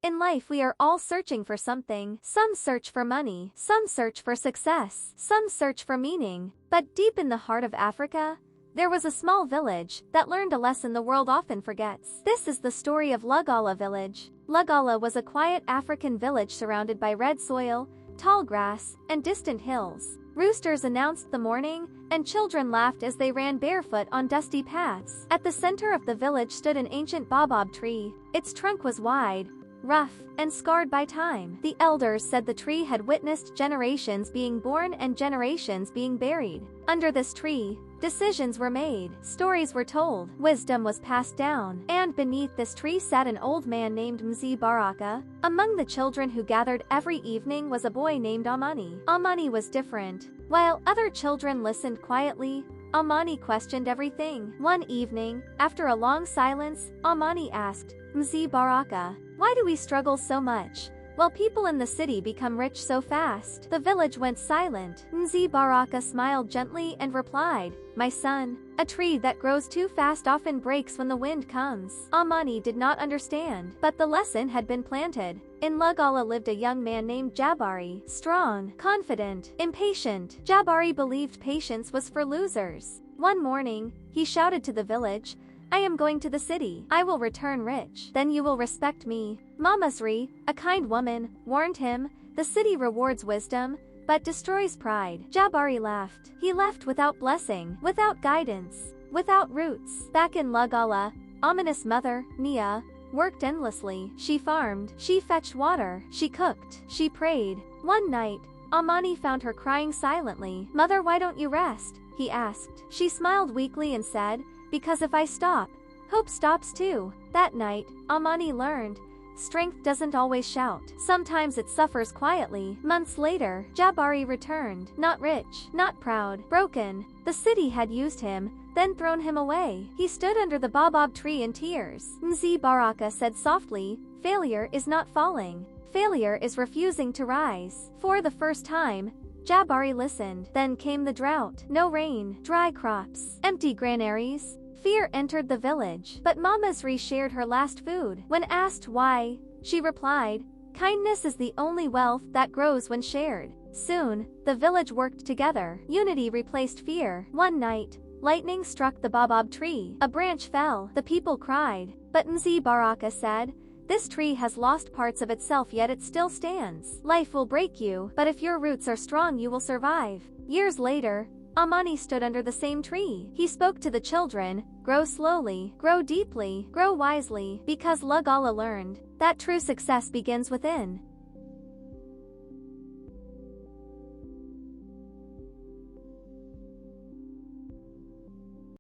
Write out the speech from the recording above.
In life we are all searching for something. Some search for money, some search for success, some search for meaning. But deep in the heart of Africa, there was a small village that learned a lesson the world often forgets. This is the story of Lugala village. Lugala was a quiet African village surrounded by red soil, tall grass, and distant hills. Roosters announced the morning, and children laughed as they ran barefoot on dusty paths. At the center of the village stood an ancient baobab tree. Its trunk was wide, rough, and scarred by time. The elders said the tree had witnessed generations being born and generations being buried. Under this tree, decisions were made, stories were told, wisdom was passed down, and beneath this tree sat an old man named Mzee Baraka. Among the children who gathered every evening was a boy named Amani. Amani was different. While other children listened quietly, Amani questioned everything. One evening, after a long silence, Amani asked, Mzee Baraka, why do we struggle so much? While people in the city become rich so fast. The village went silent. Mzee Baraka smiled gently and replied, my son, a tree that grows too fast often breaks when the wind comes. Amani did not understand, but the lesson had been planted. In Lugala lived a young man named Jabari, strong, confident, impatient. Jabari believed patience was for losers. One morning, he shouted to the village, I am going to the city. I will return rich. Then you will respect me. Mamasri, a kind woman, warned him, the city rewards wisdom, but destroys pride. Jabari laughed. He left without blessing, without guidance, without roots. Back in Lugala, Amina's mother, Nia, worked endlessly. She farmed, she fetched water, she cooked, she prayed. One night, Amani found her crying silently. Mother, why don't you rest? He asked. She smiled weakly and said, because if I stop, hope stops too. That night, Amani learned, strength doesn't always shout. Sometimes it suffers quietly. Months later, Jabari returned, not rich, not proud, broken. The city had used him, then thrown him away. He stood under the baobab tree in tears. Mzee Baraka said softly, failure is not falling. Failure is refusing to rise. For the first time, Jabari listened. Then came the drought. No rain, dry crops, empty granaries. Fear entered the village. But Mamasri shared her last food. When asked why, she replied, kindness is the only wealth that grows when shared. Soon, the village worked together. Unity replaced fear. One night, lightning struck the baobab tree. A branch fell. The people cried. But Mzee Baraka said, this tree has lost parts of itself yet it still stands. Life will break you, but if your roots are strong you will survive. Years later, Amani stood under the same tree. He spoke to the children, grow slowly, grow deeply, grow wisely, because Lugala learned that true success begins within.